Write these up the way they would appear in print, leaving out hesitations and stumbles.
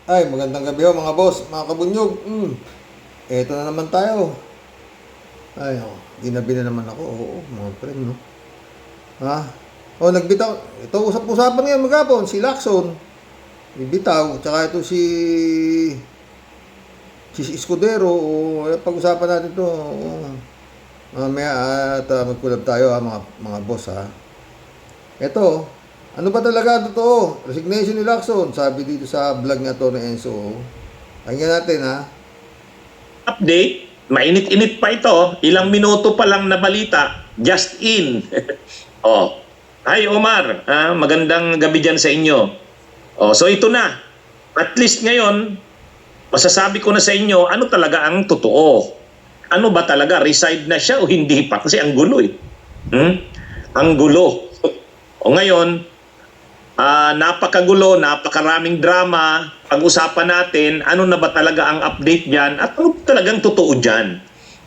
Ay, magandang gabi ho mga boss, mga kabunyog. Eto na naman tayo. Ay, oh, ginabi na naman ako. Oo, mga friend, no? Ha? Oh, nagbitaw. Ito, usap-usapan ngayon magapon. Si Lacson. Bibitaw. Tsaka ito si Escudero. Oh, pag-usapan natin to. Oh. Mamaya at magkulab tayo ha, mga boss ha. Ito, ano ba talaga ang totoo? Resignation ni Lacson. Sabi dito sa vlog nga to ni Enzo. Pakinggan natin ha. Update, mainit-init pa ito. Ilang minuto pa lang na balita. Just in. Oh. Hi Omar, magandang gabi dyan sa inyo. Oh, so ito na. At least ngayon, masasabi ko na sa inyo, ano talaga ang totoo? Ano ba talaga? Reside na siya o hindi pa? Kasi ang gulo eh. Ang gulo. O ngayon, napakagulo, napakaraming drama. Pag-usapan natin, ano na ba talaga ang update dyan at ano talagang totoo dyan.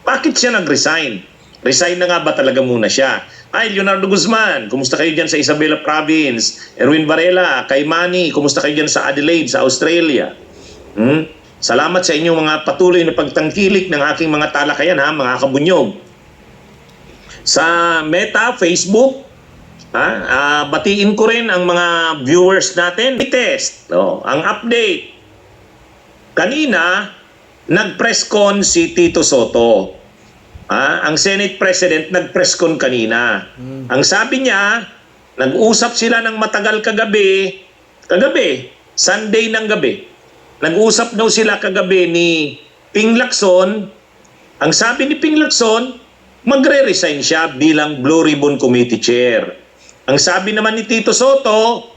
Bakit siya nag-resign? Resign na nga ba talaga muna siya? Ay, Leonardo Guzman, kumusta kayo dyan sa Isabela Province? Erwin Varela, kay Manny, kumusta kayo dyan sa Adelaide, sa Australia? Salamat sa inyong mga patuloy na pagtangkilik ng aking mga talakayan, ha, mga kabunyog. Sa Meta, Facebook, batiin ko rin ang mga viewers natin. Test, ang update. Kanina, nag-press con si Tito Soto. Ang Senate President nag-press con kanina. Ang sabi niya, nag-usap sila ng matagal kagabi, Sunday ng gabi. Nag-usap daw sila kagabi ni Ping Lacson. Ang sabi ni Ping Lacson, magre-resign siya bilang Blue Ribbon Committee Chair. Ang sabi naman ni Tito Soto,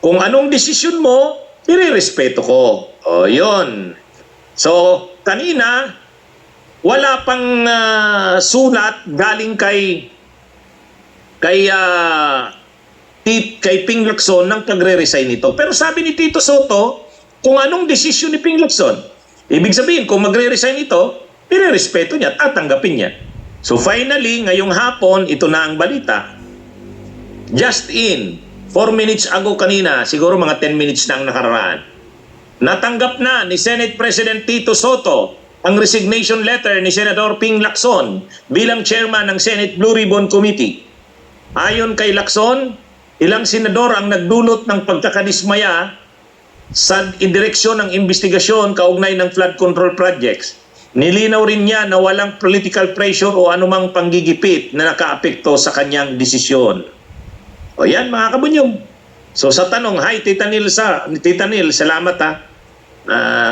kung anong desisyon mo, irerespeto ko. O, yun. So, kanina, wala pang sulat galing kay Ping Lacson ng pagre-resign nito. Pero sabi ni Tito Soto, kung anong desisyon ni Ping Lacson, ibig sabihin, kung magre-resign ito, irerespeto niya at tatanggapin niya. So finally, ngayong hapon, ito na ang balita. Just in, 4 minutes ago kanina, siguro mga 10 minutes na ang nakaraan, natanggap na ni Senate President Tito Soto ang resignation letter ni Senador Ping Lacson bilang chairman ng Senate Blue Ribbon Committee. Ayon kay Lacson, ilang senador ang nagdulot ng pagkakadismaya sa indireksyon ng investigasyon kaugnay ng flood control projects. Nilinaw rin niya na walang political pressure o anumang panggigipit na nakaapekto sa kanyang desisyon. O yan mga kabunyog. So sa tanong, hi Tita Nil, salamat ha.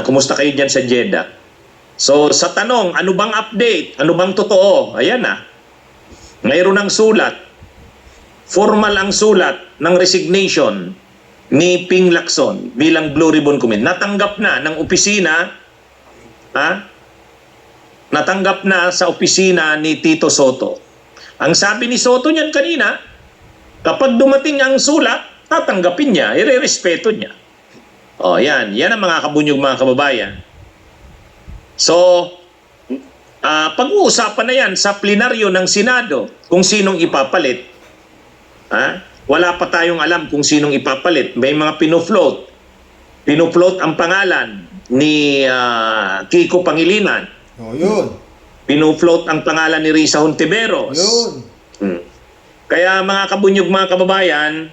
Kumusta kayo dyan sa Jeddah? So sa tanong, ano bang update? Ano bang totoo? Ayan na. Mayroon ng sulat. Formal ang sulat ng resignation ni Ping Lacson bilang Blue Ribbon Committee. Natanggap na ng opisina, natanggap na sa opisina ni Tito Soto. Ang sabi ni Soto niyan kanina, kapag dumating ang sulat, tatanggapin niya, irerespeto niya. O yan, yan ang mga kabunyog mga kababayan. So, pag-uusapan na yan sa plenaryo ng Senado kung sinong ipapalit. Wala pa tayong alam kung sinong ipapalit. May mga pinofloat. Pinofloat ang pangalan ni Kiko Pangilinan. Oh, yun. Pinofloat ang pangalan ni Risa Hontiveros. Yun. Kaya mga kabunyog, mga kababayan,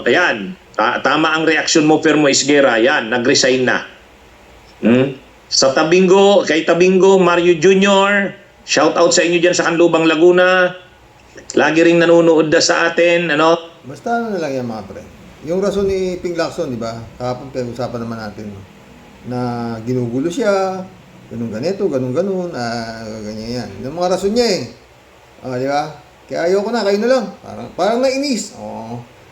ayan, tama ang reaksyon mo, Fermo Isguera, yan, nag-resign na. Sa Tabingo, kay Tabingo, Mario Jr., shout out sa inyo dyan sa Canlubang, Laguna. Lagi ring nanonood na sa atin, ano? Basta ano na lang yan mga pre. Yung rason ni Ping Lacson, di ba? Kahapon pinag-usapan naman natin, no? Na ginugulo siya, ganun ganito, ganun ganun, ganyan yan. Yung mga rason niya eh. Di ba? Kaya ayoko na, kayo na lang. Parang nainis.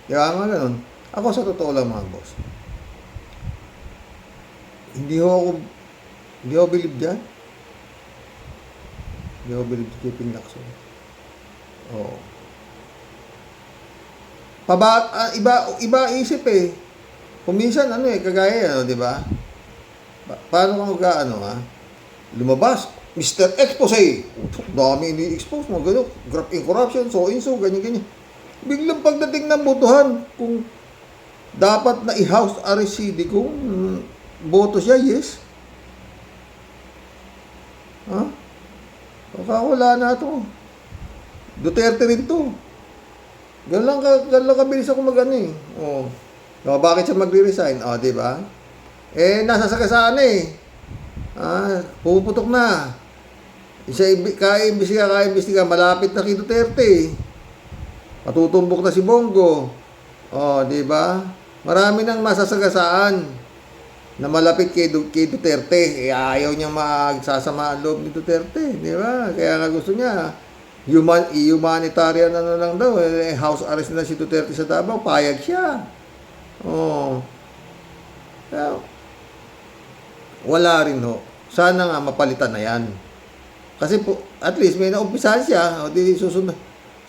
Di ba mga ganun? Ako sa totoo lang mga boss. Hindi ako believe dyan. Hindi ako believe kay Ping Lacson. Oo. Iba isip eh. Kung minsan kagaya di ba? Paano ka lumabas, Mr. Expose. Dami ini-expose mo, gano'n. Graft in corruption, so, ganyan. Biglang pagdating ng botohan, kung dapat na i-house arrest si Digong. Boto siya, yes. Ha? Baka wala na to. Duterte rin to. Ganun lang kabilis ako mag-ano eh. Oh. No, bakit siya magre-resign? Oh, di ba? Eh, nasa sagasaan eh. Puputok na. Kaimbestiga, malapit na kay Duterte eh. Matutumbok na si Bongo. Oh, di ba? Marami nang masasagasaan na malapit kay Duterte. Eh, ayaw niya magsasama ang loob ni Duterte. Di ba? Kaya nga gusto niya, humanitarian ano lang daw. Eh, house arrest na si Duterte sa Davao. Payag siya. Oh. Kaya, wala rin ho. Sana nga mapalitan na yan. Kasi po, at least may naumpisahan siya. O di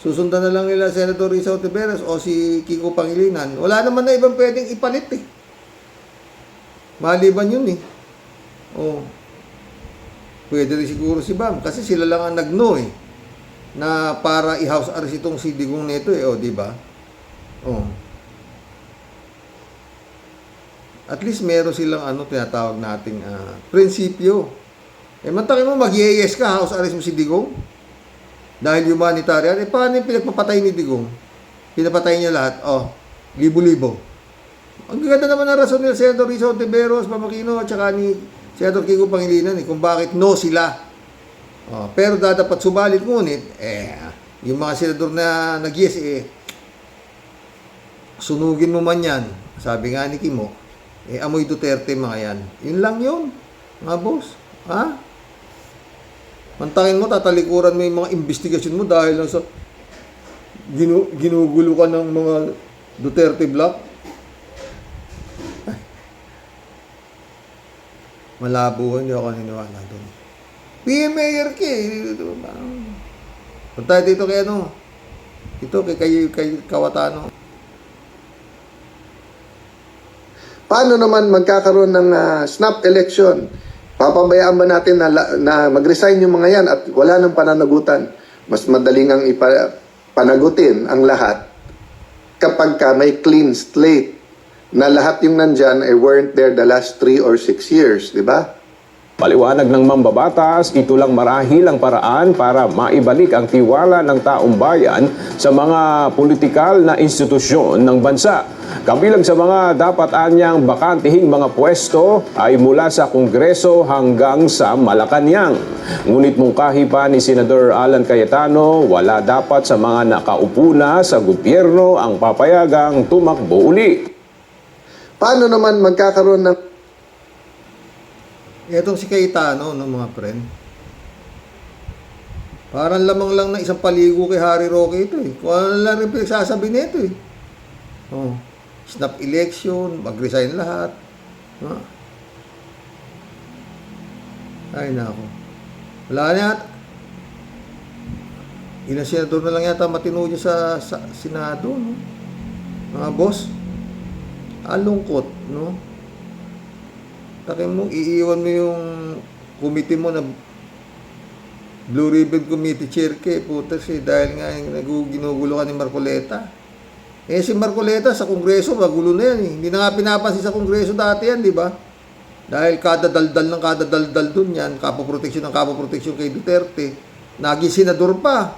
susundan na lang nila Senator Risa Ontiveros o si Kiko Pangilinan. Wala naman na ibang pwedeng ipalit eh. Maliban yun eh. Oh. Pwede rin siguro si Bam. Kasi sila lang ang nagno eh. Na para i-house arrest itong si Digong nito eh. O, di ba? Oh. At least meron silang tinatawag nating prinsipyo. Eh, mantakin mo, mag-yes ka, house arrest mo si Digong. Dahil humanitarian, eh, paano yung pinagpapatay ni Digong? Pinapatay niya lahat. Oh, libo-libo. Ang ganda naman ang rason ni Senator Risa Ontiveros, Pamakino, at saka ni Senator Kiko Pangilinan, kung bakit no sila. Oh, pero dapat subalit ngunit, yung mga senador na nag-yes, sunugin mo man yan. Sabi nga ni Kimo, amoy Duterte mga yan. Yun lang yun, mga boss. Ha? Mantakin mo, tatalikuran mo yung mga investigasyon mo dahil lang sa ginugulo ka ng mga Duterte block. Ay. Malabo, hindi ako naniniwala doon. PM Mayor ka eh. Punta dito kay Ito kay Kawatano. Paano naman magkakaroon ng snap election? Papabayaan ba natin na mag-resign yung mga yan at wala nang pananagutan? Mas madaling ang panagutin ang lahat kapag may clean slate na lahat yung nandyan weren't there the last 3 or 6 years, di ba? Paliwanag ng mambabatas, ito lang marahil ang paraan para maibalik ang tiwala ng taong bayan sa mga politikal na institusyon ng bansa. Kabilang sa mga dapat anyang bakantihing mga pwesto ay mula sa Kongreso hanggang sa Malacanang. Ngunit mungkahi pa ni Senador Alan Cayetano, wala dapat sa mga nakaupo na sa gobyerno ang papayagang tumakbo uli. Paano naman magkakaroon ng Itong si Cayetano, mga friend. Parang lamang lang na isang paligo kay Harry Roque ito eh. Kung ano lang rin pinagsasabi nito eh. Oh, snap election, mag-resign lahat. Ay, nako. Wala na yata. Ilang senador na lang yata matino niya sa Senado, no? Mga boss. Alungkot, no? Takin mo, iiwan mo yung committee mo na Blue Ribbon Committee Chair ka, putas dahil nga ginugulo ka ni Marcoleta. Si Marcoleta sa Kongreso, magulo na yan eh. Hindi na nga pinapansin sa Kongreso dati yan, di ba? Dahil kada daldal dun yan, kapoproteksyon kay Duterte. Naging senador pa.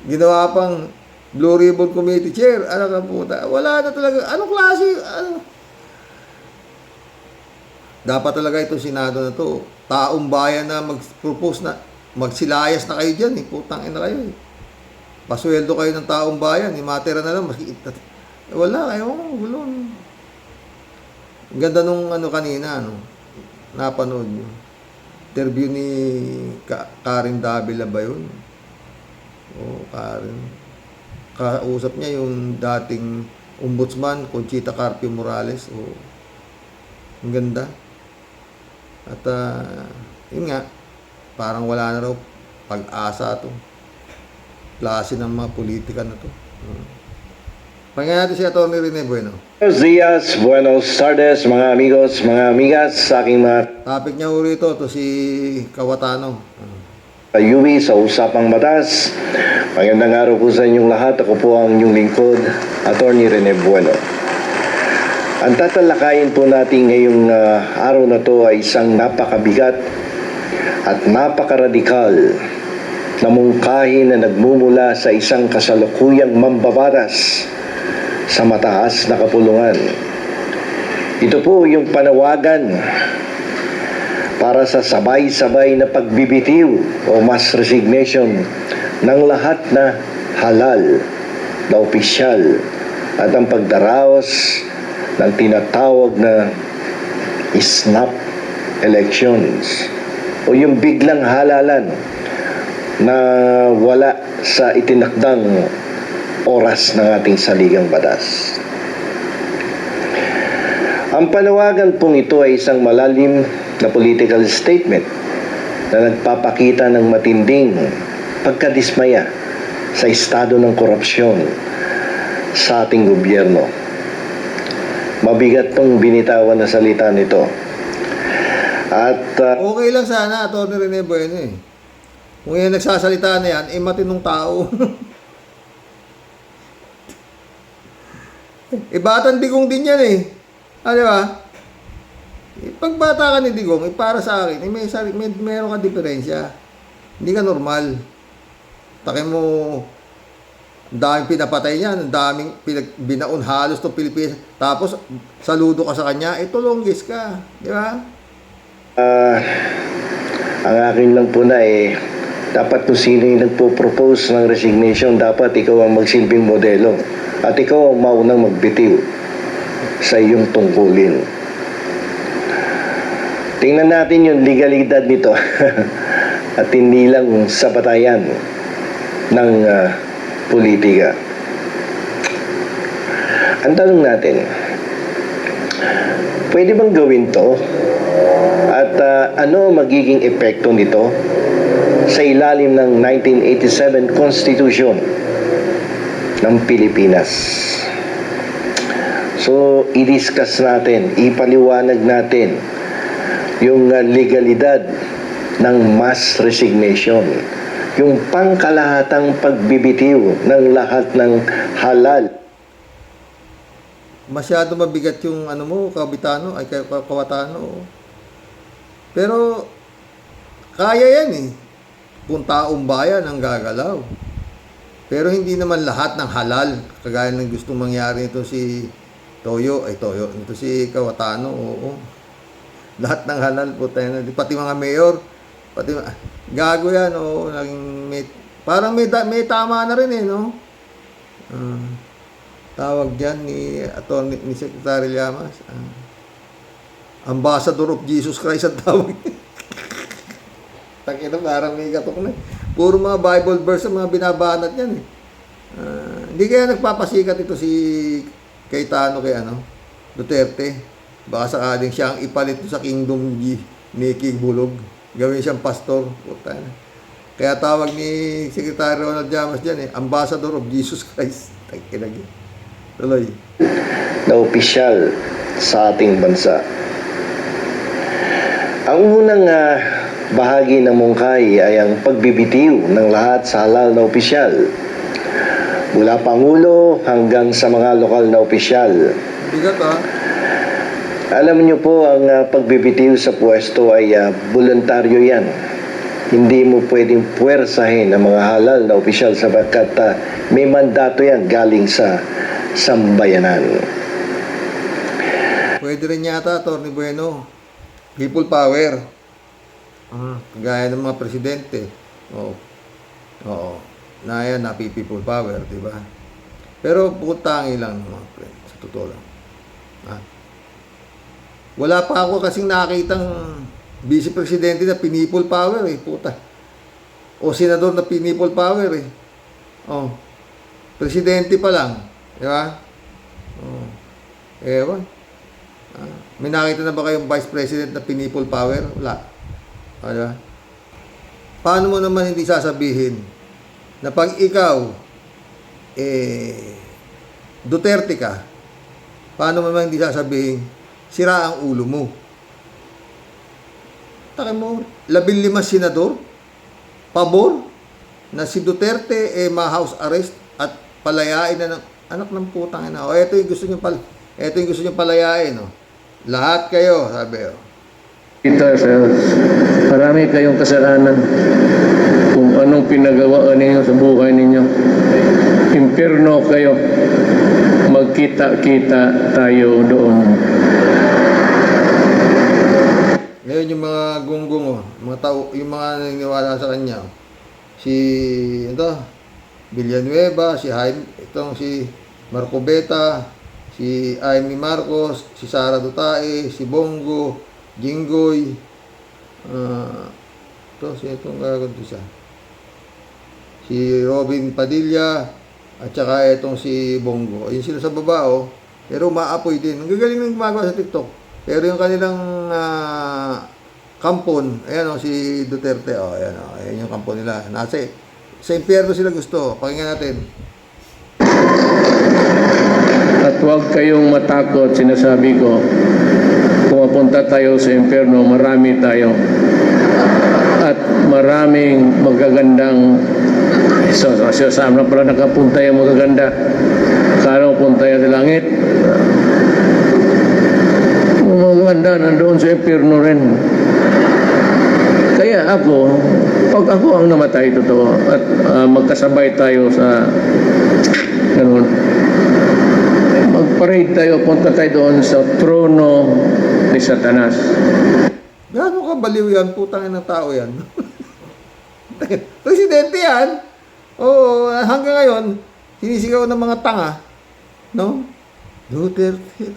Ginawa pang Blue Ribbon Committee Chair. Ano ka puta? Wala na talaga. Anong klase? Dapat talaga itong Senado na to, taong bayan na mag-propose na, magsilayas na kayo dyan, putang ina kayo eh. Pasweldo kayo ng taong bayan, matera na lang, wala kayo, gulo. Ang ganda nung kanina, napanood nyo. Interview ni Karen Davila ba yun? Karen. Kausap niya yung dating ombudsman, Conchita Carpio Morales. Ang ganda. At yun nga, parang wala na raw pag-asa to. Klase ng mga politika na to. Pakinggan natin si Atty. Rene Bueno. Buenos días, buenos tardes, mga amigos, mga amigas, sa aking mga Topic niya uri ito, to si Kawatano. Yui sa Usapang Batas. Magandang araw po sa inyong lahat. Ako po ang inyong lingkod, Attorney Rene Bueno. Ang tatalakayin po natin ngayong araw na to ay isang napakabigat at napakaradikal na mungkahi na nagmumula sa isang kasalukuyang mambabatas sa mataas na kapulungan. Ito po yung panawagan para sa sabay-sabay na pagbibitiw o mass resignation ng lahat na halal na opisyal at ang pagdaraos ng tinatawag na snap elections o yung biglang halalan na wala sa itinakdang oras ng ating saligang batas. Ang panawagan pong ito ay isang malalim na political statement na nagpapakita ng matinding pagkadismaya sa estado ng korupsyon sa ating gobyerno. Mabigat tong binitawan na salita nito. At Okay lang sana, Atty. Rene Bueno eh. Kung yan nagsasalita na yan, matinong tao. Batang digong din yan eh. Di ba? Pag bata ka ni Digong, para sa akin, meron ka diferensya. Hindi ka normal. Takin mo, ang daming pinapatay niyan, ang daming binaon halos to Pilipinas. Tapos, saludo ka sa kanya, tulonggis ka. Di ba? ang akin lang po na dapat kung sino yung nagpo-propose ng resignation, dapat ikaw ang magsilbing modelo. At ikaw ang maunang magbitiw sa iyong tungkulin. Tingnan natin yung legalidad nito at hindi lang sa batayan ng politika. Ang tanong natin, pwede bang gawin to? At ano magiging epekto nito sa ilalim ng 1987 Constitution ng Pilipinas? So, i-discuss natin, ipaliwanag natin yung legalidad ng mass resignation, yung pangkalahatang pagbibitiw ng lahat ng halal. Masyado mabigat yung Kawatano. Pero, kaya yan eh. Kung taong bayan ang gagalaw. Pero hindi naman lahat ng halal. Kagaya ng gustong mangyari ito si Toyo. Ito si Kawatano. Oo. Lahat ng halal po tayo. Pati mga mayor. Gago yan. Oo. Parang may tama na rin eh. No? Tawag dyan ni Secretary Llamas. Ambassador of Jesus Christ ang tawag. Takina, parang may katok na. Puro mga Bible verse ang mga binabanat yan eh. Hindi kaya nagpapasikat ito si Cayetano kay Duterte. Baka sakaling siya ang ipalit sa kingdom ni King Bulog. Gawin siyang pastor. Puta na. Kaya tawag ni Secretary Ronald Llamas dyan eh, Ambassador of Jesus Christ. Takina. Tuloy. Na opisyal sa ating bansa. Ang unang bahagi ng mungkahi ay ang pagbibitiw ng lahat sa halal na opisyal. Mula Pangulo hanggang sa mga lokal na opisyal. Bigat Alam niyo po, ang pagbibitiw sa pwesto ay voluntaryo yan. Hindi mo pwedeng puwersahin ang mga halal na opisyal sapagkat may mandato yan galing sa sambayanan. Pwede rin yata, Atty. Bueno. People power. Gaya ng mga presidente. Oo. Na yan, people power, di ba? Pero putangi lang mga friend, sa totoo lang. Wala pa ako kasing nakitang vice presidente na pinipol power eh, puta. O senador na pinipol power eh. Presidente pa lang, di ba? Ewan. May nakita na ba kayong vice president na pinipol power? Wala. Di ba? Paano mo naman hindi sasabihin na pag ikaw Duterte ka, paano mo naman hindi sasabihin sira ang ulo mo? Taka mo, 15 senador pabor na si Duterte ma-house arrest at palayain na ng anak ng putang ina. O ito yung gusto niyo palayain, no. Lahat kayo, sabi. Kita sa marami kayong kasalanan kung anong pinagawa ninyo sa buhay ninyo. Impyerno kayo. Magkita-kita tayo doon. Ngayon yung mga gunggong, mga tao, yung mga naniniwala sa kanya. Si Villanueva, si Jaime, itong si Marco Beta, si Amy Marcos, si Sara Dutae, si Bongo, Jinggoy, itong gagawin siya. Si Robin Padilla, at saka itong si Bongo. Ayun sila sa baba, pero maapoy din. Ang gagaling ng gumagawa sa TikTok. Pero yung kanilang kampon, ayan si Duterte, ayan yung kampon nila. Sa impyerno sila gusto. Pakinggan natin. At huwag kayong matakot, sinasabi ko. Kung mapunta tayo sa impyerno, marami tayo. At maraming magagandang saan na pala nakapunta yung magaganda. Kala punta yan sa langit. Magaganda nandoon sa impyerno rin. Kaya ako, pag ako ang namatay totoo at magkasabay tayo sa ganun, mag-parade tayo, punta tayo doon sa trono ni Satanas. Gaano ka baliw yan? Putang ng tao yan. Presidente yan. Oo, hanggang ngayon, sinisigaw ng mga tanga. No? Duterte.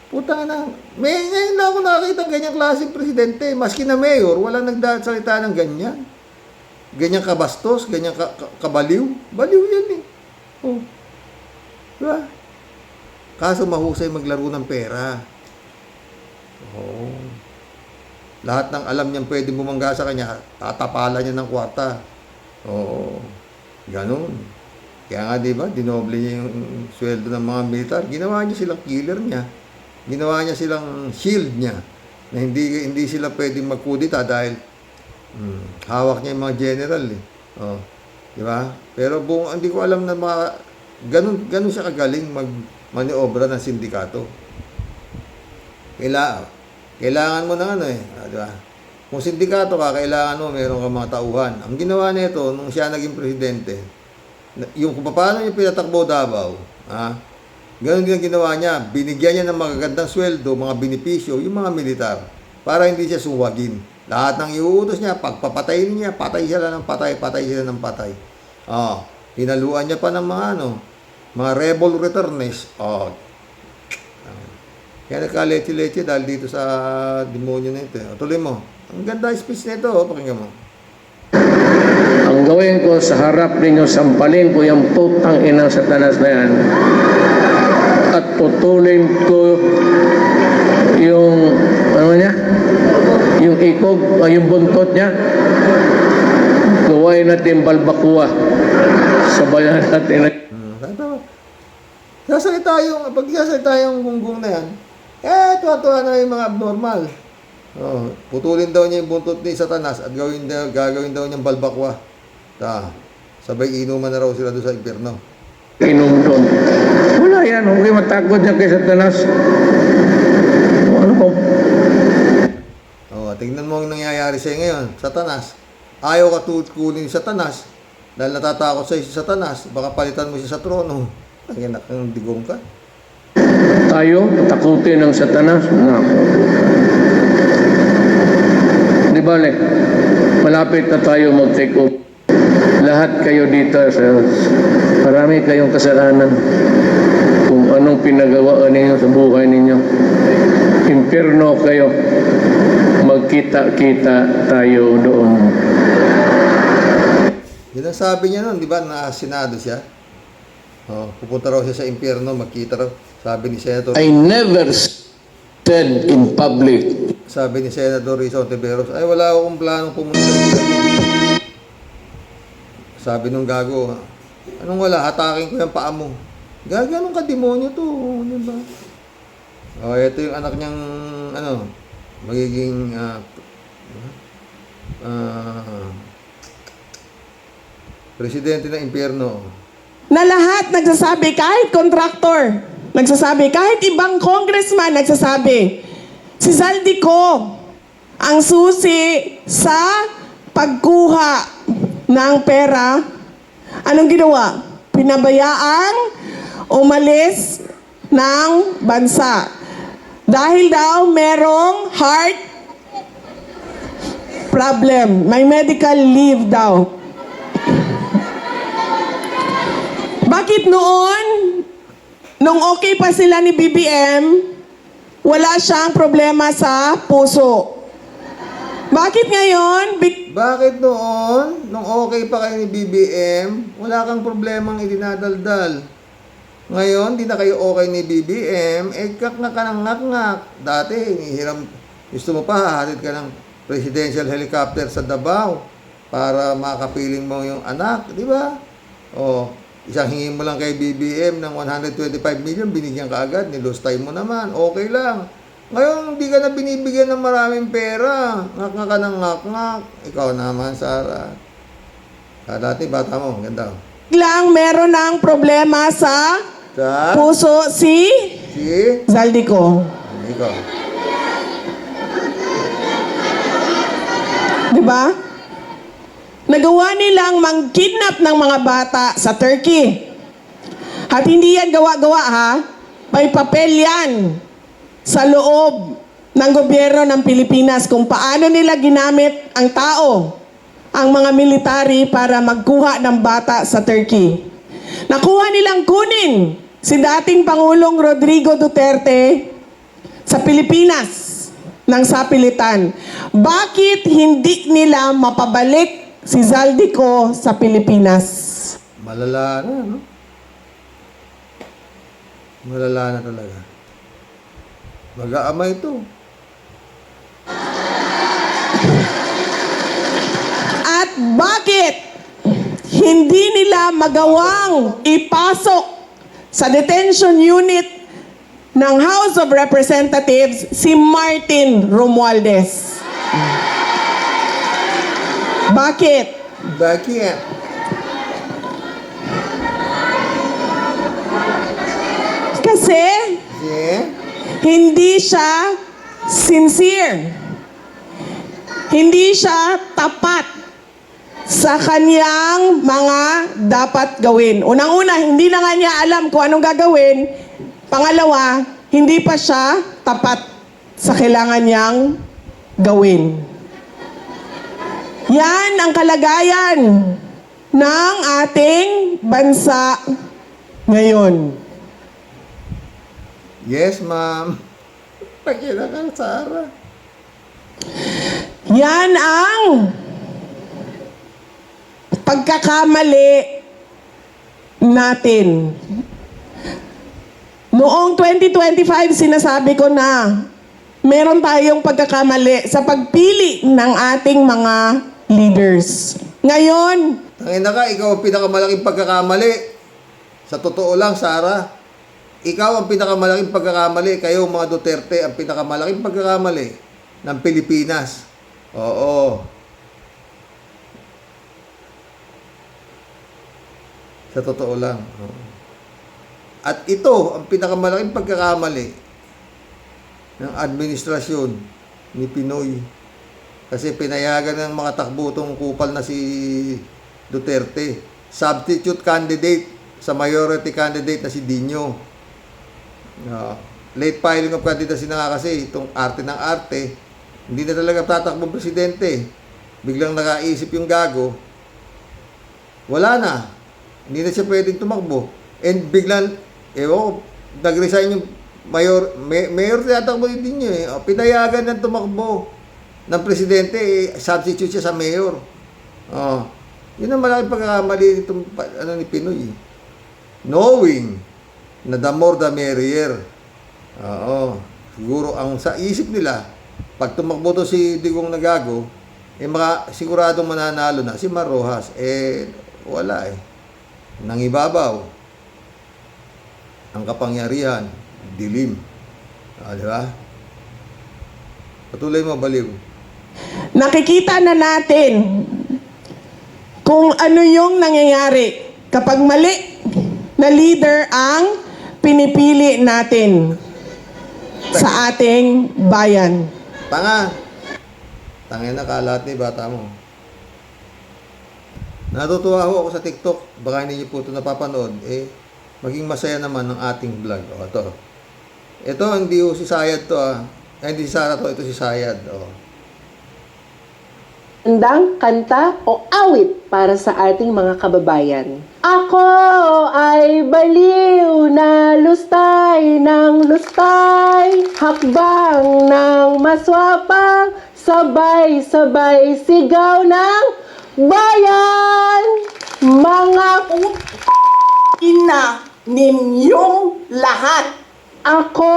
Putang na. Ngayon na ako nakakita ng ganyang klaseng presidente. Maski na mayor, walang nagsasalita ng ganyan. Ganyang kabastos, ganyang kabaliw. Baliw yan eh. Oh. Diba? Kaso mahusay maglaro ng pera. Oh. Lahat ng alam niyang pwede bumangga sa kanya, tatapalan niya ng kwarta. Oo. Ganon. Kaya nga, di ba, dinoble niya yung sweldo ng mga militar. Ginawa niya silang killer niya. Ginawa niya silang shield niya. Na hindi sila pwedeng magkudita dahil hawak niya yung mga general eh. Oh. Di ba? Pero hindi ko alam na ganon siya kagaling mag-maniobra ng sindikato. Kailangan mo ng di ba? Kung sindikato ka, kailangan mo meron kang mga tauhan. Ang ginawa nito nung siya naging presidente, yung kung paano niya pinatakbo Davao, ganun din ang ginawa niya. Binigyan niya ng magagandang sweldo, mga benepisyo, yung mga militar, para hindi siya suwagin. Lahat ng iuutos niya, pagpapatayin niya, patay sila ng patay ng patay. Hinaluan niya pa ng mga rebel returnees. Kaya nagka-leche-leche dahil dito sa demonyo na ito. Tuloy mo. Ang ganda speech nito, pakinggan mo. Ang gawin ko sa harap ninyo, sampalin ko yung putang inang Satanas na yan. At putulin ko yung, yung ikog, yung buntot niya. Gawain natin balbakua. Sabayan natin. Pagsasalita yung gunggong na yan, tuwa-tuwa na yung mga abnormal. Putulin daw niya yung buntot ni Satanas at gagawin daw niyang balbakwa. Sabay inuman na raw sila doon sa impyerno. Inom doon. Wala yan. Huwag kayo matakot niya kay Satanas. Ano po? Tingnan mo ang nangyayari sa'yo ngayon. Satanas. Ayaw ka kunin ni Satanas dahil natatakot sa'yo si Satanas. Baka palitan mo siya sa trono. Ang digong ka. Tayo, takutin ng Satanas. Di bale, malapit na tayo mag-take off. Lahat kayo dito, marami kayong kasalanan kung anong pinagawa ninyo sa buhay ninyo. Impyerno kayo. Magkita-kita tayo doon. Yun ang sabi niya nun, di ba, na Senado siya? Pupunta raw siya sa impyerno, magkita raw. Sabi ni Senator... I never said in public. Sabi ni Senador Risa Ontiveros, ay wala akong planong pumunta sa impyerno. Sabi nung gago, anong wala, hatakin ko yung paa mo. Gaganong ka demonyo to, di ba? Ito yung anak niyang, magiging, Presidente ng impyerno. Na lahat nagsasabi, kahit contractor, nagsasabi, kahit ibang congressman nagsasabi, si Zaldico ang susi sa pagkuha ng pera. Anong ginawa? Pinabayaang umalis ng bansa. Dahil daw merong heart problem. May medical leave daw. Bakit noon, nung okay pa sila ni BBM, wala siyang problema sa puso? Bakit ngayon, Bakit noon, nung okay pa kayo ni BBM, wala kang problemang idinadaldal? Ngayon, di na kayo okay ni BBM, kakngak ka ng ngak-ngak. Dati, gusto mo pa, hahatid ka ng presidential helicopter sa Davao para makapiling mo yung anak, di ba? O, isang hingi mo lang kay BBM ng 125 million, binigyan ka agad, nilustay mo naman, okay lang. Ngayon, hindi ka na binibigyan ng maraming pera. Ngak-ngak ka ng ngak-ngak. Ikaw naman, Sara. Dati, bata mo, ganda. lang meron ng problema sa puso si Zaldico? Ikaw. Diba? Nagawa nilang mang-kidnap ng mga bata sa Turkey. At hindi yan gawa-gawa ha. May papel yan sa loob ng gobyerno ng Pilipinas kung paano nila ginamit ang tao, ang mga military para magkuha ng bata sa Turkey. Nakuha nilang kunin si dating Pangulong Rodrigo Duterte sa Pilipinas ng sapilitan. Bakit hindi nila mapabalik si Zaldico sa Pilipinas? Malala na, no? Malala na talaga. Mag-aamay ito. At bakit hindi nila magawang ipasok sa detention unit ng House of Representatives si Martin Romualdez? Bakit? Bakit? Kasi hindi siya sincere. Hindi siya tapat sa kanyang mga dapat gawin. Unang-una, hindi na nga niya alam kung anong gagawin. Pangalawa, hindi pa siya tapat sa kailangan niyang gawin. Yan ang kalagayan ng ating bansa ngayon. Yes, ma'am. Pakila ka, Sara. Yan ang pagkakamali natin. Noong 2025, sinasabi ko na meron tayong pagkakamali sa pagpili ng ating mga leaders. Ngayon, Tangina ka, ikaw ang pinakamalaking pagkakamali. Sa totoo lang, Sara. Ikaw ang pinakamalaking pagkakamali. Kayo, mga Duterte, ang pinakamalaking pagkakamali ng Pilipinas. Oo. Sa totoo lang. Oo. At ito, ang pinakamalaking pagkakamali ng administrasyon ni Pinoy. Kasi pinayagan ng mga takbutong kupal na si Duterte. Substitute candidate sa majority candidate na si Dino. Late filing of candidacy na nga kasi itong arte ng arte, hindi na talaga tatakbong presidente. Biglang nakaisip yung gago, wala na. Hindi na siya pwedeng tumakbo. And biglang, nag-resign yung mayor tatakbo din niyo eh. Pinayagan ng tumakbo ng presidente, substitute siya sa mayor. Yun ang malaking pagkakamali itong ni Pinoy. Knowing na the more the merrier. Siguro ang sa isip nila, pag tumakbo to si Digong Nagago, siguradong mananalo na si Mar Rojas. Wala eh. Nangibabaw ang kapangyarihan, dilim. Di ba? Patuloy mo, Baliw. nakikita na natin kung ano yung nangyayari kapag mali na leader ang pinipili natin sa ating bayan. Tanga. Tangin na kalat ni bata mo. Natutuwa ako sa TikTok. Baka hindi niyo po ito napapanood. Maging masaya naman ang ating vlog. O, ito. Ito, hindi si Sayad to hindi si Sara to. Ito si Sayad. Handang kanta o awit para sa ating mga kababayan. Ako ay baliw na lustay ng lustay, hakbang ng maswapang, sabay-sabay sigaw ng bayan. Mga Ina ninyong lahat. ako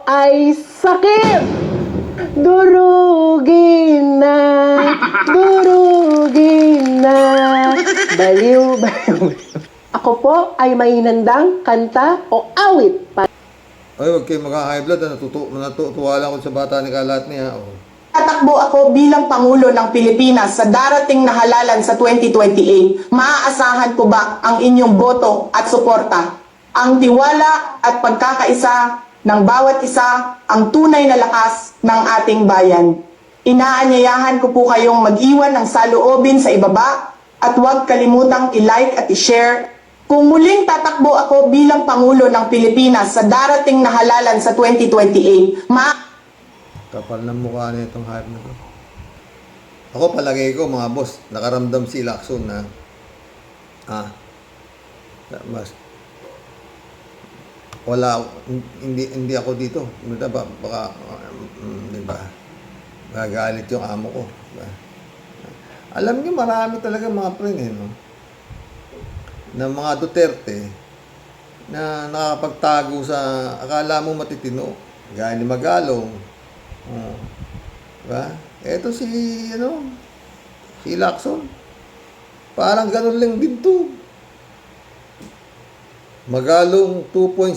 ay sakit, durugin na, baliw. Ako po ay may hinandang kanta o awit para Ay, huwag kayo mag-high blood. Natutuwa lang ako sa bata ni kalat niya. Tatakbo ako bilang Pangulo ng Pilipinas sa darating na halalan sa 2028. Maaasahan ko ba ang inyong boto at suporta? Ang tiwala at pagkakaisa ng bawat isa ang tunay na lakas ng ating bayan. Inaanyayahan ko po kayong mag-iwan ng saloobin sa ibaba at huwag kalimutang i-like at i-share. Kung muling tatakbo ako bilang Pangulo ng Pilipinas sa darating na halalan sa 2028, Kapal ng mukha na itong hype na to. Ako palagay ko mga boss, nakaramdam si Lacson na mas wala, hindi ako dito. Baka di ba? Gagalit yung amo ko. Diba? Alam niyo marami talaga mga friend no? Na mga Duterte na nakakapagtago sa akala mo matitino. Gaya ni Magalong. Diba? Eto si Lacson. Parang ganun lang din to. Magalong 2.0.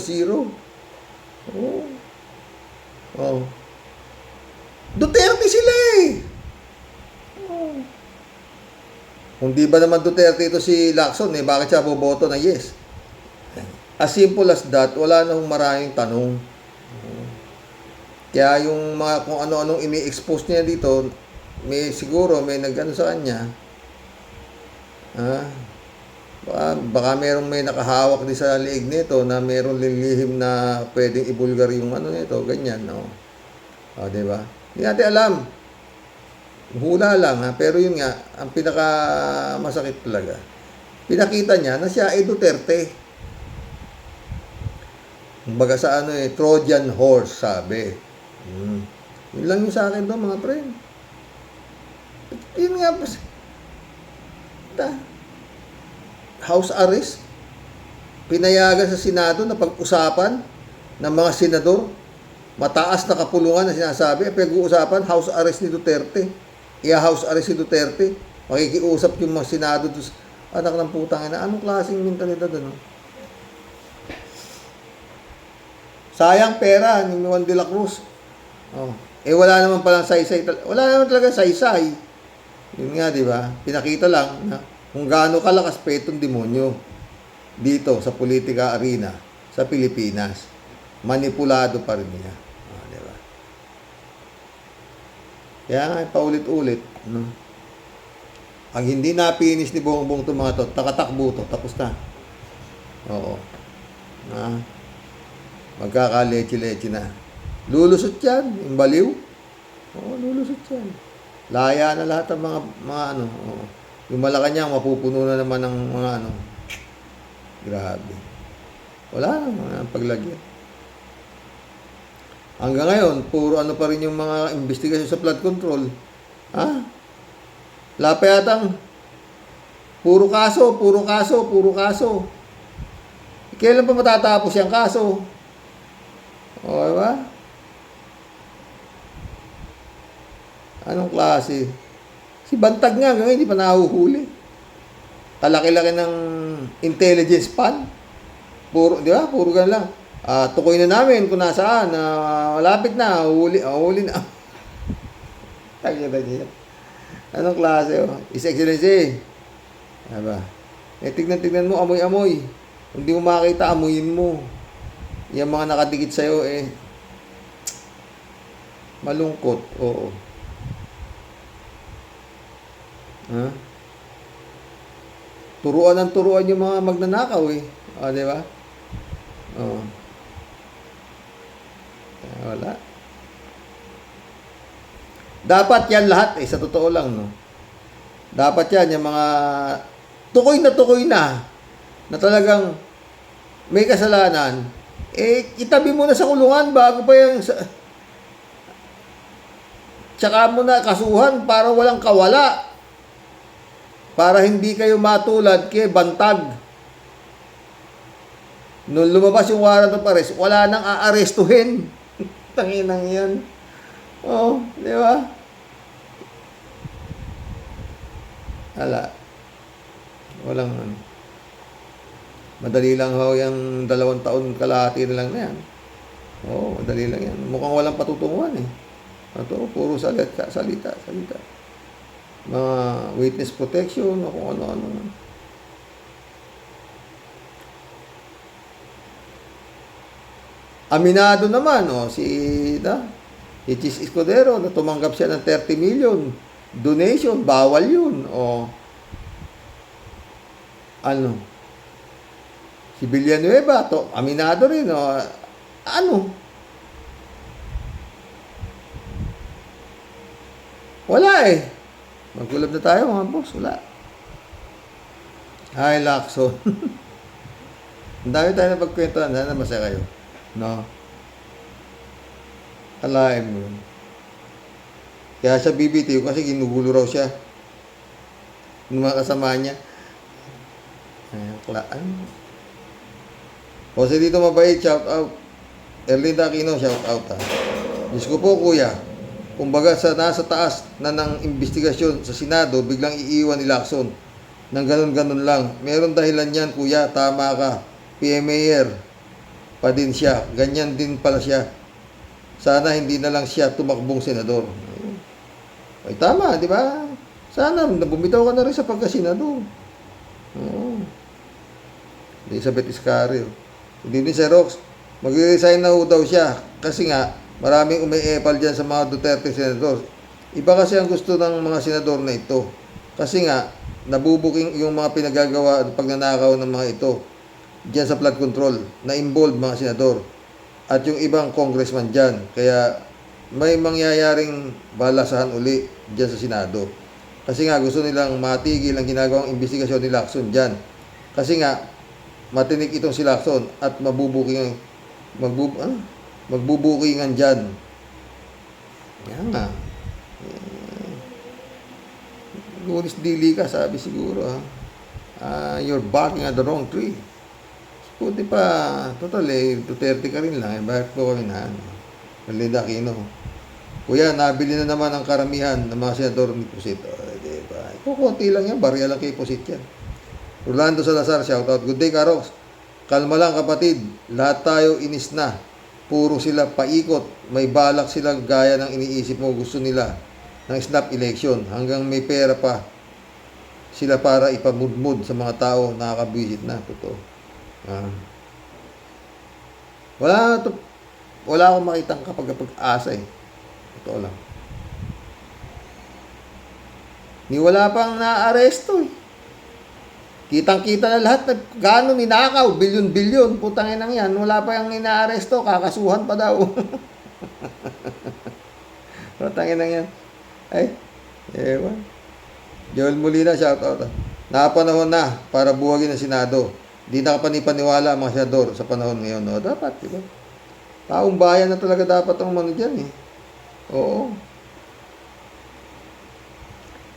Duterte sila Kung di ba naman Duterte ito si Lacson, bakit siya boboto na yes? As simple as that, wala na maraming tanong. Kaya yung mga kung ano-anong ini-expose niya dito, siguro may nagano sa kanya. Baka may nakahawak din sa liig nito na mayroong lilihim na pwedeng ibulgar yung nito, ganyan, no? Di ba? Hindi natin alam. Hula lang, pero yun nga, ang pinaka masakit talaga. Pinakita niya na siya ay Duterte. Kumbaga sa Trojan horse, sabi. Yun lang yung sa akin doon, mga friend. Yun nga, house arrest. Pinayagan sa Senado na pag-usapan ng mga senador, mataas na kapulungan na sinasabi, pag-uusapan, house arrest ni Duterte. House arrest ni Duterte. Makikiusap yung mga Senado doon. Anak ng putang ina. Anong klaseng mentalidad, Sayang pera ni Juan de la Cruz. Wala naman palang saysay. Wala naman talaga saysay. Yun nga, di ba? Pinakita lang na kung gaano kalakas pa itong demonyo dito sa politika arena sa Pilipinas. Manipulado pa rin niya. Di ba? Kaya nga, paulit-ulit. Ang hindi na-finish ni Bongbong itong mga to, takatakbo to, tapos na. Oo. Magkakaleche-leche na. Lulusot yan, yung baliw. Oo, lulusot yan. Laya na lahat ng mga yung Malacanang, mapupuno na naman ng mga Grabe. Wala naman ang paglagyan. Hanggang ngayon, puro pa rin yung mga investigasyon sa flood control. Wala pa yatang puro kaso. Kailan pa matatapos yung kaso? Diba? Anong klase? Si Bantag nga, hindi pa nahuhuli. Kalaki-laki ng intelligence pan. Puro, di ba? Puro ganun lang. Tukoy na namin kung nasaan. Malapit na. Huli na. Tagyan na niya. Anong klase? His Excellency, Diba? Eh, tignan mo, amoy-amoy. Kung di mo makakita, amuyin mo. Yung mga nakadikit sa'yo, eh, malungkot, oo. Ha? Turuan yung mga magnanakaw, eh. O, di ba? Oo. Wala. Dapat yan lahat, eh, sa totoo lang, no? Dapat yan, yung mga tukoy na talagang may kasalanan, eh, itabi mo na sa kulungan bago pa yung tsaka mo na kasuhan para walang kawala. Para hindi kayo matulad kay Bantag. Nung lumabas yung warrant of arrest, wala nang aarestuhin. Tanginang yan. Oh, di ba? Walang ano. Madali lang ho yung 2 taon kalahati na lang na yan. Oo, madali lang yan. Mukhang walang patutunguhan eh. Ito, puro salita. Mga witness protection o kung ano-ano. Aminado naman, si Chis Escudero na tumanggap siya ng 30 million donation, bawal yun. Si Villanueva, aminado rin, wala eh. Magkulab na tayo mga boss, wala. Ay, Lacson. Ang dami tayo na pagkwentuhan, sana masaya kayo. No? Alain mo yun. Kaya siya BBTO kasi ginugulo raw siya. Yung mga kasama niya. Jose dito mabait, shout out. Erlinda Aquino, shout out ha. Diyos ko po kuya, kumbaga nasa taas na ng investigasyon sa Senado, biglang iiwan ni Lacson. Nang ganun-ganun lang. Meron dahilan yan kuya, tama ka. PMAR pa din siya. Ganyan din pala siya. Sana hindi na lang siya tumakbong senador. Ay tama, di ba? Sana bumitaw ka na rin sa pagka-senador. Oo. Elizabeth Iscario. Hindi din si Rox. Mag-resign na daw siya. Kasi nga, maraming umiepal dyan sa mga Duterte senador. Iba kasi ang gusto ng mga senador na ito. Kasi nga, nabubuking yung mga pinagagawa at pagnanakaw ng mga ito dyan sa flood control. Na-involve mga senador. At yung ibang congressman dyan. Kaya may mangyayaring balasahan uli dyan sa Senado. Kasi nga gusto nilang matigil ang ginagawang investigasyon ni Lacson dyan. Kasi nga, matinik itong si Lacson at magbubukingan dyan. Yan nga. Gulis dili ka, sabi siguro. You're barking at the wrong tree. Puti pa, total Duterte ka rin lang. Bakit po kami na? Erlinda Aquino. Kuya, nabili na naman ang karamihan ng mga senador ni Pusit. Diba? Kukunti lang yan, barya lang kay Pusit yan. Rolando Salazar, shoutout. Good day, Karox. Kalma lang kapatid, lahat tayo inis na. Puro sila paikot. May balak sila gaya ng iniisip mo. Gusto nila ng snap election. Hanggang may pera pa sila para ipamudmud sa mga tao nakakabisit na. Totoo. Wala akong makitang kapag-asa eh. Totoo lang. Wala pang naaresto eh. Kitang-kita na lahat na gano'n ninakaw, bilyon-bilyon, putangin nang yan. Wala pa yung inaaresto, kakasuhan pa daw. Putangin nang yan. Ay, ewan. Joel Molina, shout out. Napanahon na para buwagin ang Senado. Di nakapanipaniwala ang mga senador sa panahon ngayon. No? Dapat, di ba? Taong bayan na talaga dapat ang mano dyan eh. Oo.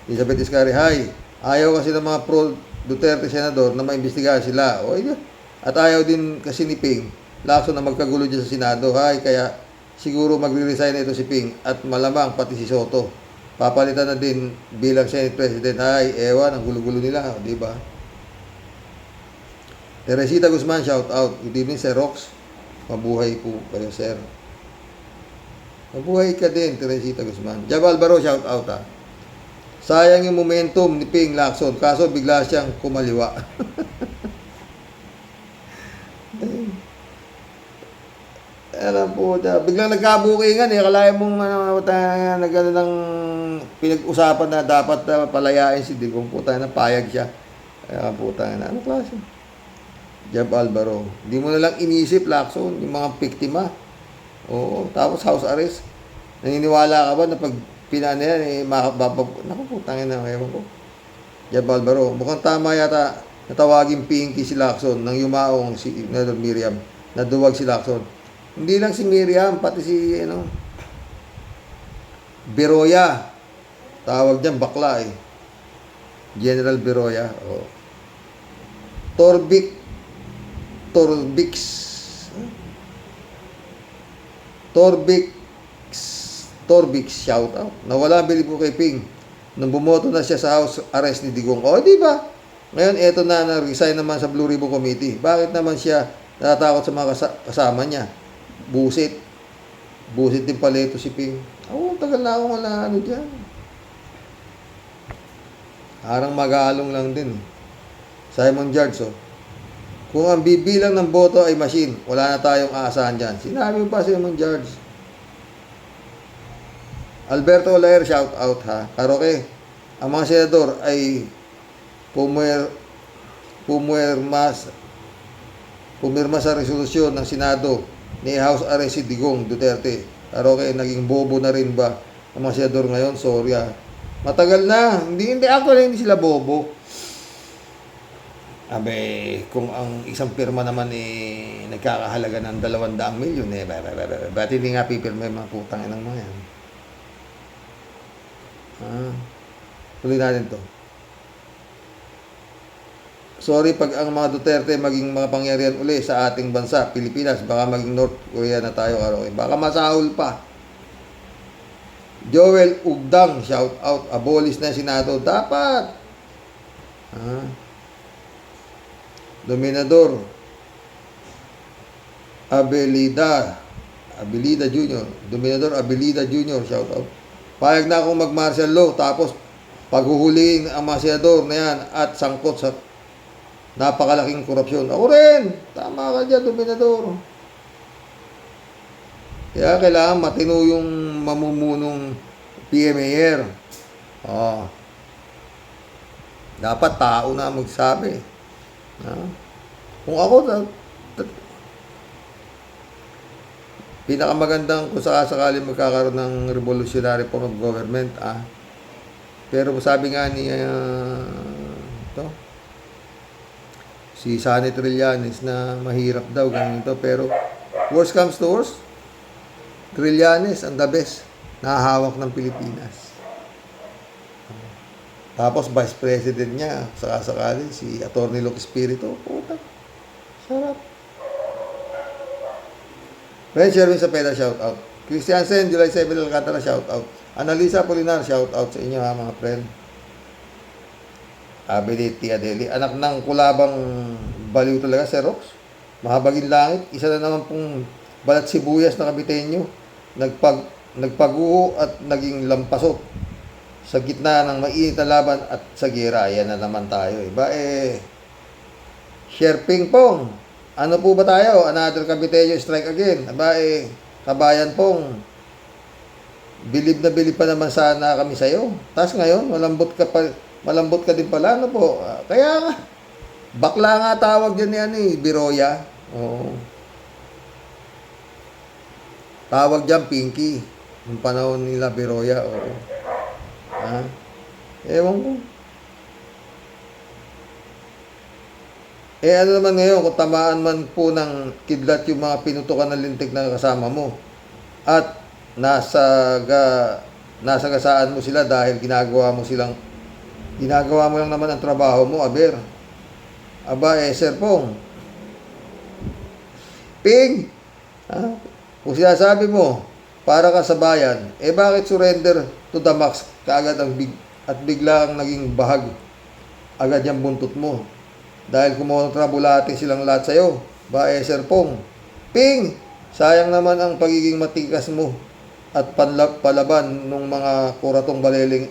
Elizabeth Iscari, hi. Ayaw kasi ng mga pro-Duterte senador na maimbestigahan sila. O, yun. At ayaw din kasi ni Ping, Lacson na magkagulo dyan sa Senado. Hi, kaya siguro magre-resign na ito si Ping at malamang pati si Soto. Papalitan na din bilang Senate President. Hi, ewan, ang gulo-gulo nila. O, di ba? Teresita Guzman, shout out. Good evening, Sir Rox. Mabuhay po kayo, sir. Mabuhay ka din, Teresita Guzman. Jab Alvaro, shout out ha. Sayang yung momentum ni Ping Lacson, kaso bigla siyang kumaliwa. Alam po, biglang nagkabukingan eh. Kalahin mong nagano ng pinag-usapan na dapat palayain si Digong. Puta na, payag siya. Kaya puta na, ano klase? Jeb Alvaro. Hindi mo na lang inisip, Lacson, yung mga biktima. Oo, tapos house arrest. Naniniwala ka ba na pag pinana yan, eh, naku, putangin na, ewan ko. Jeb Alvaro. Mukhang tama yata natawagin Pinky si Lacson nang yumaong si Miriam. Naduwag si Lacson. Hindi lang si Miriam, pati si, Beroya. Tawag dyan, bakla eh. General Beroya. Oh. Torbix, shout out. Nawala bilib ko kay Ping. Nung bumoto na siya sa house arrest ni Digong. O, di ba? Ngayon, eto na, na-resign naman sa Blue Ribbon Committee. Bakit naman siya natatakot sa mga kasama niya? Busit din pala ito si Ping. Tagal na akong wala dyan. Parang mag-aalong lang din. Simon George, kung ang bibilang ng boto ay machine, wala na tayong aasahan dyan. Sinabi mo pa Simon George. Alberto Olaer, shout out ha. Karoke, ang mga senador ay pumirma sa resolusyon ng Senado ni House Arrest si Digong Duterte. Karoke, naging bobo na rin ba ang mga senador ngayon? Sorry ha. Matagal na. Hindi actually hindi sila bobo. Abe, kung ang isang pirma naman nagkakahalaga ng 200 milyon ba't hindi nga pipirma yung mga putang inang mga yan? Tuloy natin to. Sorry pag ang mga Duterte maging mga pangyarihan uli sa ating bansa, Pilipinas, baka maging North Korea na tayo, Karoke. Baka masahol pa. Joel Ugdang, shout out, abolish na Senado. Dapat. Dominador Abelida Jr. Dominador Abelida Jr. shout out. Payag na akong mag-martial law tapos paghuhulihin ang mga senador na yan at sangkot sa napakalaking korupsyon. Ako rin. Tama ka dyan, Dominador. Kaya kailangan matino yung mamumunong PMAR. Dapat tao na magsabi. Kung ako, pinakamagandang kung sakasakali magkakaroon ng revolutionary form of government, pero sabi nga ni si Sonny Trillanes na mahirap daw ganito, pero worst comes to worst, Trillanes ang the best nahahawak ng Pilipinas. Tapos vice president niya sakasakali si Atty. Luke Espiritu. Puta, sarap. Ben Sherwin Sapeda, shout out. Christian Sen, July 7 Alcantara, shout out. Annalisa Polinar, shout out sa inyo ha mga friend. Ability Tia Deli, anak ng kulabang baliw talaga, Xerox. Mahabagin langit, isa na naman pong balat sibuyas na Kabitenyo. Nagpaguho at naging lampasok sa gitna ng mainit na laban at sa gira. Yan na naman tayo. Share ping pong. Ano po ba tayo? Another Kabitenyo strike again. Kabayan pong. Bilib na bilib pa naman sana kami sa'yo. Tapos ngayon, malambot ka din pala. Ano po? Kaya nga, bakla nga tawag dyan ni Beroya. Oo. Tawag dyan, Pinky. Yung panahon nila, Beroya. Oo. Ewan ko. Ano naman ngayon, kung tamaan man po ng kidlat yung mga pinutukan ng lintik na kasama mo. At nasagasaan mo sila dahil ginagawa mo lang naman ang trabaho mo, aber. Sir Pong. Ping! Kung sinasabi mo, para ka sa bayan, bakit surrender to the max kaagad at bigla ang naging bahag agad yung buntot mo? Dahil kumontrabulate silang lahat sa'yo. Sir Pong. Ping! Sayang naman ang pagiging matikas mo at palaban ng mga kuratong baleling,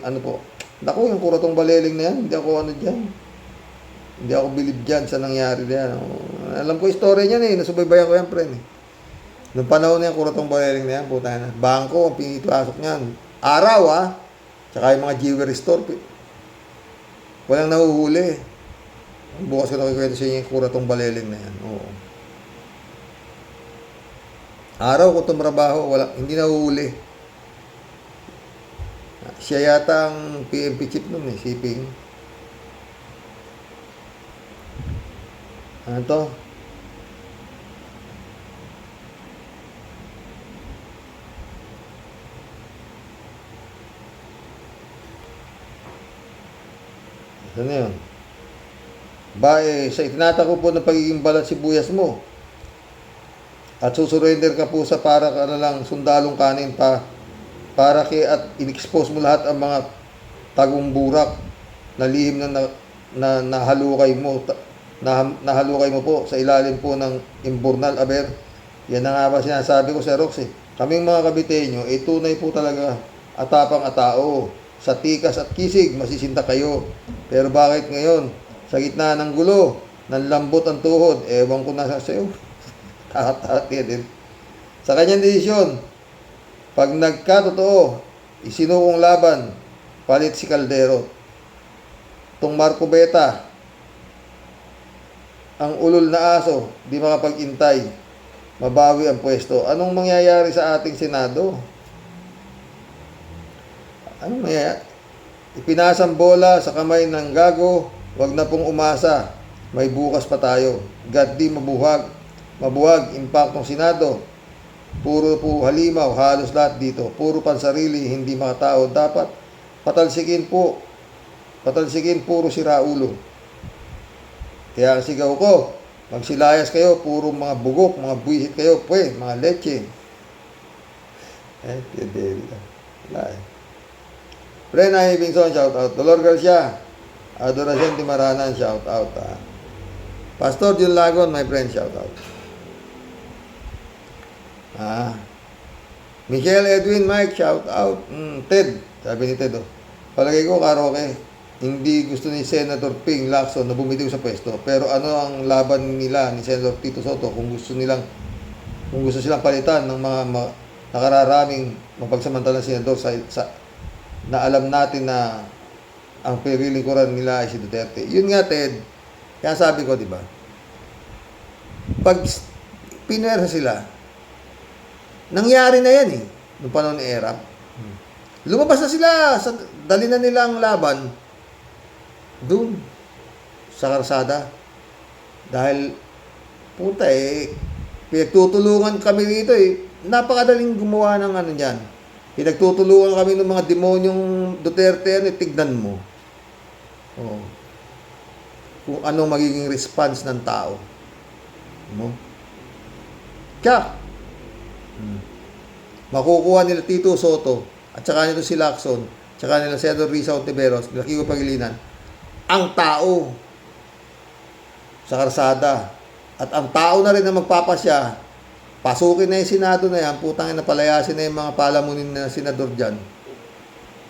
Naku, yung kuratong baleling na yan, hindi ako ano dyan. Hindi ako bilib dyan sa nangyari na yan. Alam ko istorya niyan eh, nasubaybayan ko yan, friend. Noong panahon na yan, kuratong baleling na yan, puta na. Bangko, ang pinipasok niyan. Araw tsaka yung mga jewelry store. Walang nahuhuli. Bukas ko nakikwento sa inyo yung kuratong baleling na yan. Oo. Araw ko tumrabaho, hindi nahuhuli. Siya yata ang PMP chief nun eh, shipping. Ano to? Ano yun? Sa itinatako po ng pagiging balat sibuyas mo at susurrender ka po sa para ka na lang sundalong kanin para at in-expose mo lahat ang mga tagong burak na lihim na nahalukay mo nahalukay mo po sa ilalim po ng imburnal aber. Yan na nga ba sinasabi ko sa Roxy. Kaming mga Kabiteño, tunay po talaga atapang atao. Sa tikas at kisig, masisinta kayo. Pero bakit ngayon, sa gitna ng gulo, ng lambot ang tuhod, ewan ko na sa iyo. Takot-takot din. Sa kanyang desisyon, pag nagkatotoo, isinukong laban, palit si Caldero. Tong Marco Beta, ang ulol na aso, di makapag-intay, mabawi ang pwesto. Anong mangyayari sa ating Senado? Ano maya? Ipinasang bola sa kamay ng gago, wag na pong umasa. May bukas pa tayo. God di mabuhag, impaktong Senado. Puro po halimaw, halos lahat dito. Puro pansarili, hindi mga tao. Dapat patalsikin puro siraulo. Kaya ang sigaw ko, magsilayas kayo, puro mga bugok, mga buwisit kayo, mga leche. Wala eh. Brena Hibingson, shout out. Dolor Garcia, Adoracion Timaranan, shout out. Pastor Jun Lagon, my friend, shout out. Michelle Edwin, Mike, shout out. Ted, sabi ni Ted, palagay ko karaoke. Hindi gusto ni Senator Ping Lacson na bumitiw sa pwesto. Pero ano ang laban nila ni Senator Tito Soto kung gusto silang palitan ng mga nakararaming mapagsamantalang senador na alam natin na ang pinilingkuran nila ay si Duterte. Yun nga, Ted. Kaya sabi ko, di ba? Pag pinuwersa sila, nangyari na yan eh. Noong panahon ni Erap. Lumabas na sila. Dali na nila ang laban doon sa karsada. Dahil, puta pinagtutulungan kami dito eh. Napakadaling gumawa ng ano dyan. Pinagtutulungan kami ng mga demonyong Duterte, tignan mo. Kung anong magiging response ng tao. Kaya, makukuha nila Tito Soto, at saka nito si Lacson, at saka nila Senador Risa Ontiveros, Kiko Pangilinan, ang tao sa karsada. At ang tao na rin na magpapasya, pasukin na yung Senado na yan, putang ina, palayasin na yung mga palamunin na senador dyan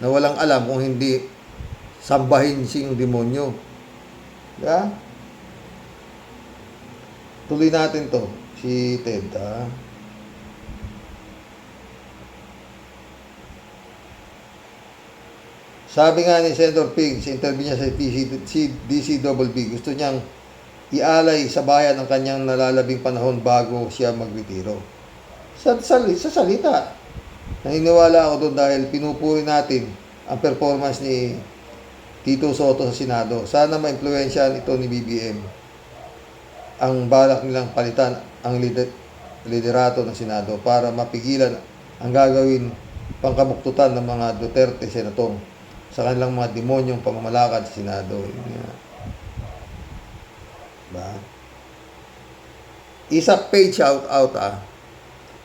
na walang alam kung hindi sambahin siyang demonyo. Diba? Tuloy natin to, si Ted, Sabi nga ni Senator Ping, sa interview niya sa DCWB, gusto niyang ialay sa bayan ang kanyang nalalabing panahon bago siya magretiro. Sa salita, naniniwala ako doon dahil pinupuri natin ang performance ni Tito Soto sa Senado. Sana ma-impluwensyahan ito ni BBM ang balak nilang palitan ang liderato ng Senado para mapigilan ang gagawin pangkabuktutan ng mga Duterte senatong sa kanilang mga demonyong pamamalakad sa Senado. Ba? Isa page shout out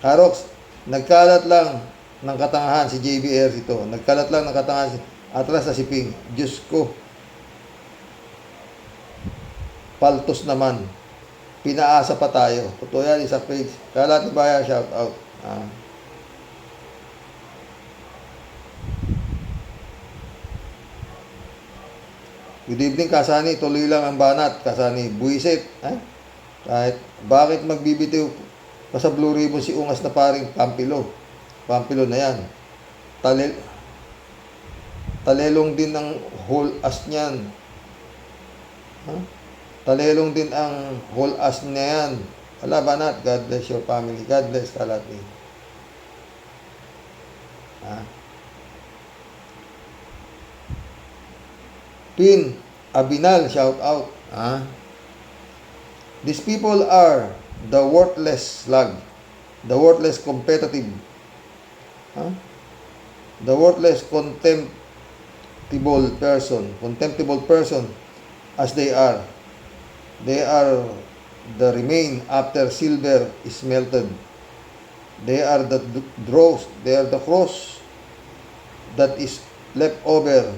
Harox, nagkalat lang ng katangahan si JBR ito. Nagkalat lang ng katangahan atras na si Ping. Diyos ko. Paltos naman. Pinaasa pa tayo. Totoo yan, isa page. Kalat ni Baya, shout out. Good evening, Kasani. Tuloy lang ang banat. Kasani, buwisit. Kahit, bakit magbibitiw pa sa Blue Ribbon si ungas na paring Pampilo? Pampilo na yan. Talelong din ang whole as niyan. Talelong din ang whole as niya yan. Wala, banat. God bless your family. God bless Kalati. Pin Abinal, shout out. These people are the worthless slug, the worthless competitive, the worthless contemptible person as they are. They are the remain after silver is melted. They are the dross, they are the cross that is left over,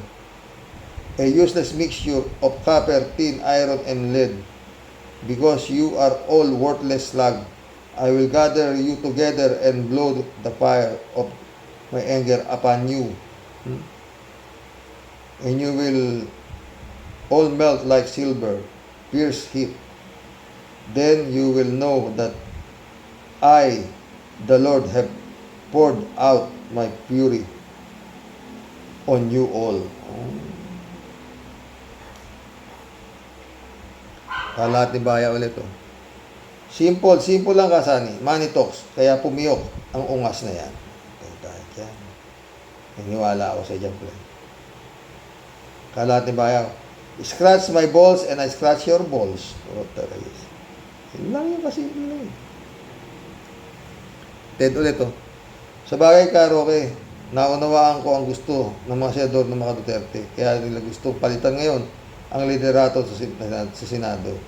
a useless mixture of copper, tin, iron, and lead. Because you are all worthless slug, I will gather you together and blow the fire of my anger upon you. And you will all melt like silver, fierce heat. Then you will know that I, the Lord, have poured out my fury on you all. Kalatibaya ulit to. Simple lang, Kasani. Money talks. Kaya pumiyok ang ungas na yan. Dahil yan. Naniwala ako sa dyan. Kalatibaya. Scratch my balls and I scratch your balls. O, tarais. Yun lang yung kasi. Ted ulit to. Sa bagay, Karoke, naunawaan ko ang gusto ng mga senador ng mga Duterte. Kaya nila gusto palitan ngayon ang liderato sa Senado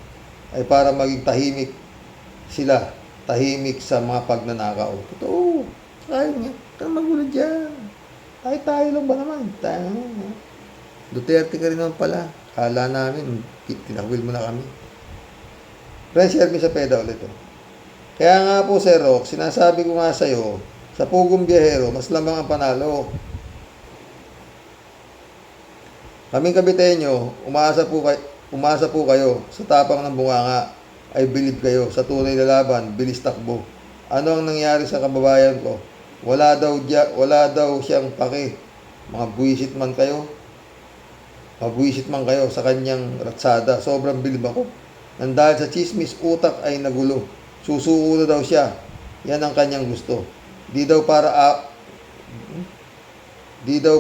ay para maging tahimik sila, tahimik sa mga pagnanakaw. Totoo, ayaw niya, kang magulo dyan. Tayo lang ba naman? Duterte ka rin naman pala. Kala namin, tinakwil mo na kami. Friends, share me sa peda ulit. Kaya nga po, Sir Rock, sinasabi ko nga sa'yo, sa Pugong Biyahero, mas lamang ang panalo. Kaming Kabiteño, umasa po kayo sa tapang ng bunganga, ay bilib kayo sa tunay na laban, bilis takbo. Ano ang nangyari sa kababayan ko? Wala daw siyang pake. Mga buwisit man kayo. Mabuwisit man kayo sa kanyang ratsada. Sobrang bilib ako. Nang dahil sa chismis, utak ay nagulo. Susuko na daw siya. Yan ang kanyang gusto. Di daw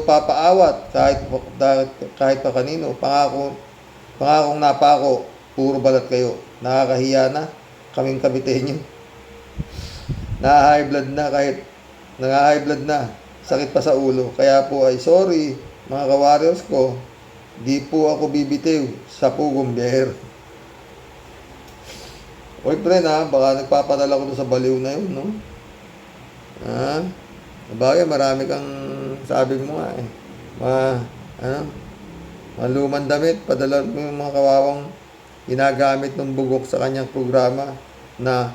papaawat kahit pa kanino. Pangakong napako, puro balat kayo. Nakakahiya na, kaming Kabiteño. Naka-high blood na, sakit pa sa ulo. Kaya po ay sorry, mga ka-warriors ko, di po ako bibitiw sa Pugong Biyahero. Oy, pre na, baka nagpapadala ko doon sa baliw na yun, no? Bagay, marami kang sabi mo nga eh. Malumang damit, padala mo yung mga kawawang ginagamit ng bugok sa kanyang programa na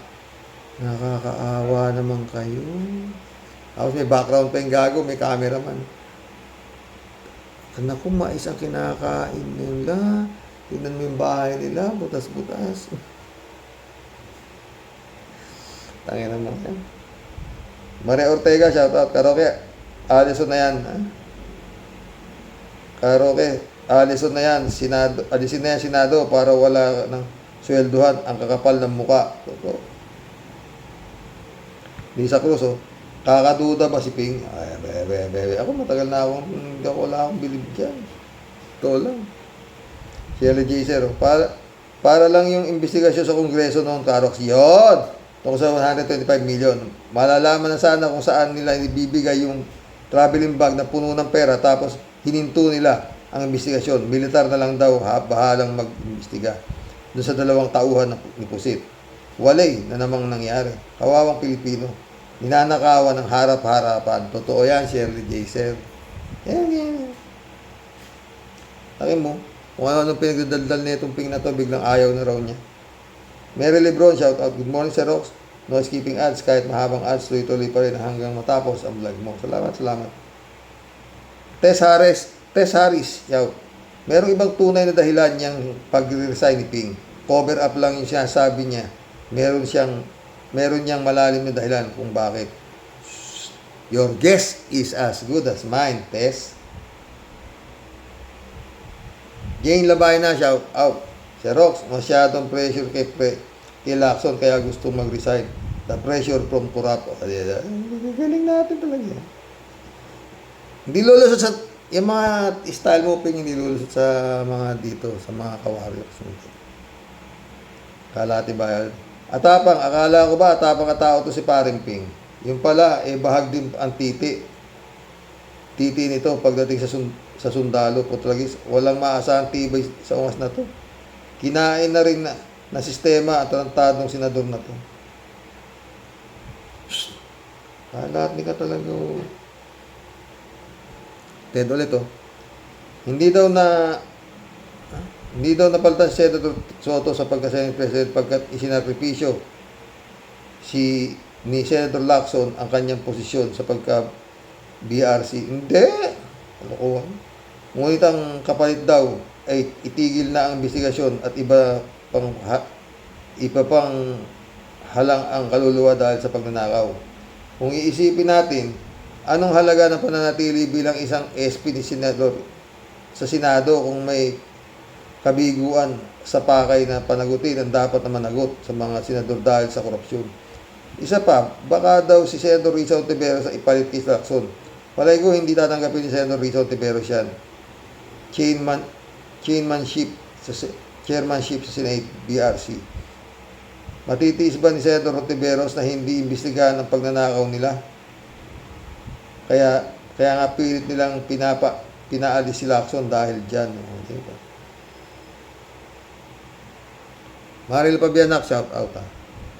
nakakaawa naman kayo. Tapos may background pa yung gago, may cameraman. Naku, mais ang kinakain nila. Tignan mo yung bahay nila, butas-butas. Tangin naman yan. Maria Ortega, shoutout. Karoke, Alison na yan. Karoke, Alison na yan. Alisin na yan, Senado para wala ng swelduhan ang kakapal ng muka. Totoo. Lisa Cruz, kakaduda ba si Ping? Ay, bebe. Ako matagal na akong, hindi ako wala akong bilib dyan. Ito lang. Shelly J. Sir, para lang yung investigasyon sa Kongreso noong Karox. Yun! Tungkol sa 125 million. Malalaman na sana kung saan nila ibibigay yung traveling bag na puno ng pera tapos hininto nila ang investigasyon. Militar na lang daw, bahalang mag-imbestiga. Doon sa 2 tauhan ni Pusit. Walay na namang nangyari. Kawawang Pilipino. Ninanakawan ng harap-harapan. Totoo yan, Shirley J. Sir. Yan. Takin mo, kung ano pinagdadaldal na itong ping na to, biglang ayaw na raw niya. Mary Lebron, shout out. Good morning, Sir Rox. No skipping ads. Kahit mahabang ads, tuloy-tuloy pa rin hanggang matapos ang vlog mo. Salamat. Tess Harris, shout. Merong ibang tunay na dahilan niyang pag-resign ni Ping. Cover up lang yung sinasabi niya. Meron niyang malalim na dahilan kung bakit. Your guess is as good as mine, Tess. Jane Labay na, shout out. Si Rox, masyadong pressure kay Lacson kaya gusto mag-resign. The pressure from Corrupt. Galing natin talaga. Hindi lulusot sa, yung mga style mo, Ping, hindi lulusot sa mga dito, sa mga kawarriors. Kalati ba yan? Atapang, akala ko ba, atapang katao to si Paring Ping. Yung pala, bahag din ang titi. Titi nito pagdating sa sundalo, putlagis, walang maasahang tibay sa ungas na to. Kinain na rin na sistema at tarantadong senador na to. Lahat ni ka talaga. Ted ulit Hindi daw napalitan si Senator Soto sa pagkasaling president pagkat isinakripisyo ni Senator Lacson ang kanyang posisyon sa pagka-BRC. Hindi! Kalokohan. Ngunit ang kapalit daw ay itigil na ang investigasyon at iba pang halang ang kaluluwa dahil sa pagnanakaw. Kung iisipin natin, anong halaga ng pananatili bilang isang SP ni Senador sa Senado kung may kabiguan sa pakay na panagutin ang dapat na managot sa mga senador dahil sa korupsyon. Isa pa, baka daw si Senador Risa Ontiveros sa ipalit kay Lacson. Palay ko hindi tatanggapin ni Senador Risa Ontiveros yan. Chairmanship sa Senate BRC. Matitiis ba ni Senador Ontiveros na hindi imbestigahan ang pagnanakaw nila? Kaya nga pilit nilang pinaalis si Lacson dahil dyan. Diba? Maril Pabianak, shout out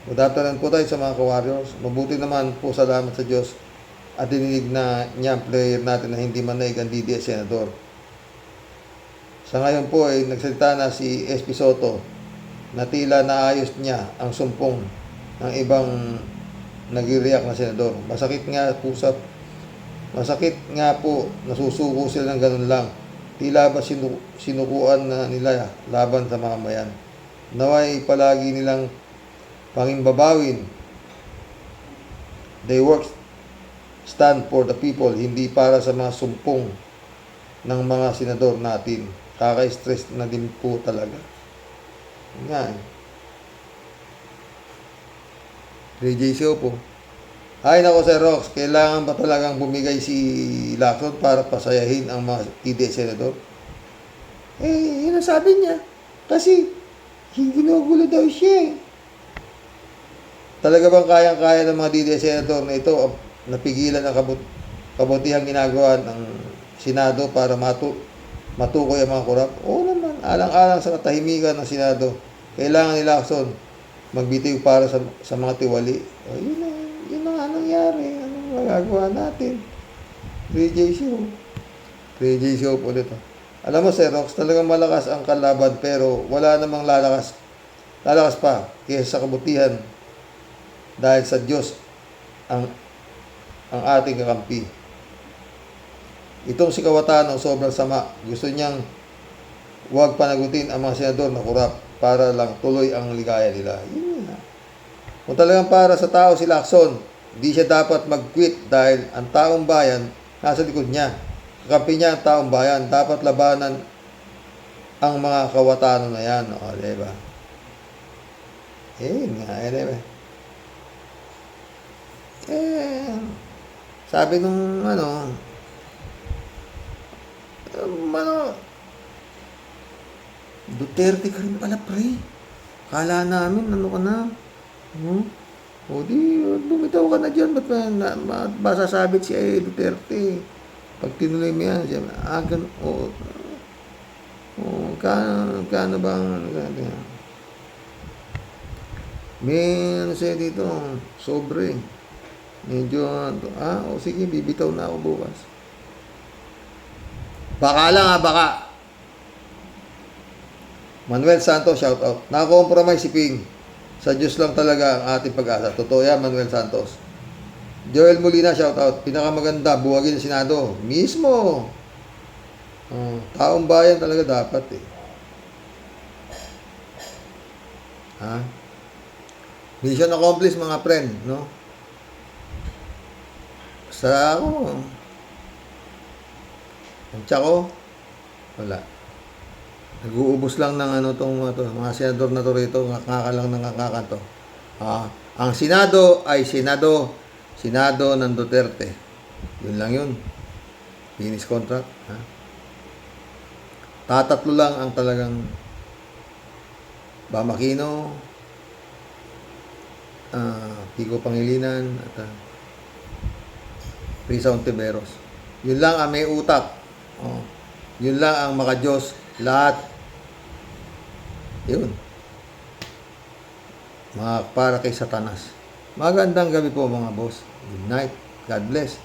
Good afternoon po tayo sa mga ka-warriors. Mabuti naman po, salamat sa Diyos at dininig na niya ang player natin na hindi manaig ang DDS Senador. Sa ngayon po ay nagsalita na si SP Soto na tila naayos niya ang sumpong ng ibang nag-react na senador. Masakit nga po, nasusuko sila ng ganun lang. Tila ba sinukuan na nila laban sa mga mayan. Naway palagi nilang pangimbabawin. They stand for the people, hindi para sa mga sumpong ng mga senador natin. Kaka-stress na din po talaga. Nga eh. JJCO po. Ay nako Sir Rox, kailangan ba talagang bumigay si Lacson para pasayahin ang mga TD senador? Yun ang sabi niya. Kasi ginugulo daw siya eh. Talaga bang kayang-kaya ng mga DDS senador na ito napigilan ang kabutihang ginagawa ng Senado para matukoy ang mga korap? Oo naman, alang-alang sa katahimikan ng Senado. Kailangan ni Lacson magbitiw para sa mga tiwali. Yun ang nangyari. Anong magagawa natin? 3J show po dito. Alam mo, Sir Rox, talagang malakas ang kalaban pero wala namang lalakas pa kaysa sa kabutihan dahil sa Diyos ang ating kakampi. Itong si Kawatano sobrang sama. Gusto niyang huwag panagutin ang mga senador na korap para lang tuloy ang ligaya nila. Yun na. Kung talagang para sa tao si Lacson, di siya dapat mag-quit dahil ang taong bayan nasa likod niya. Kakampi niya ang taong bayan. Dapat labanan ang mga Kawatano na yan. O, diba? Diba? Sabi nung Duterte ka rin pala, pre. Kala namin, ka na. O di, bumitaw ka na dyan. Ba't ba sasabit si Duterte? Pag tinuloy mo yan, siya, kano bang, may siya dito, sobre. Medyo, sige, bibitaw na ako bukas. Baka lang baka. Manuel Santos, shout out. Nakakompromise si Ping. Sa Diyos lang talaga ang ating pag-asa. Totoo yan, Manuel Santos. Joel Molina, shout out. Pinakamaganda, buwagin ng Senado. Mismo. Taong bayan talaga dapat eh. Ha? Mission accomplished mga friend, no? Sa ako, ang tsako, wala. Nag-uubos lang ng ano tong mga senador na to rito, ngaka lang ng ngaka to. Ang Senado ay Senado ng Duterte. Yun lang yun. Finish contract. Ha? Tatatlo lang ang talagang Bam Aquino, Kiko Pangilinan, at Risa Ontiveros. Yun lang ang may utak. Yun lang ang maka-Diyos. Lahat. Yun. Para kay Satanas. Magandang gabi po mga boss. Good night. God bless.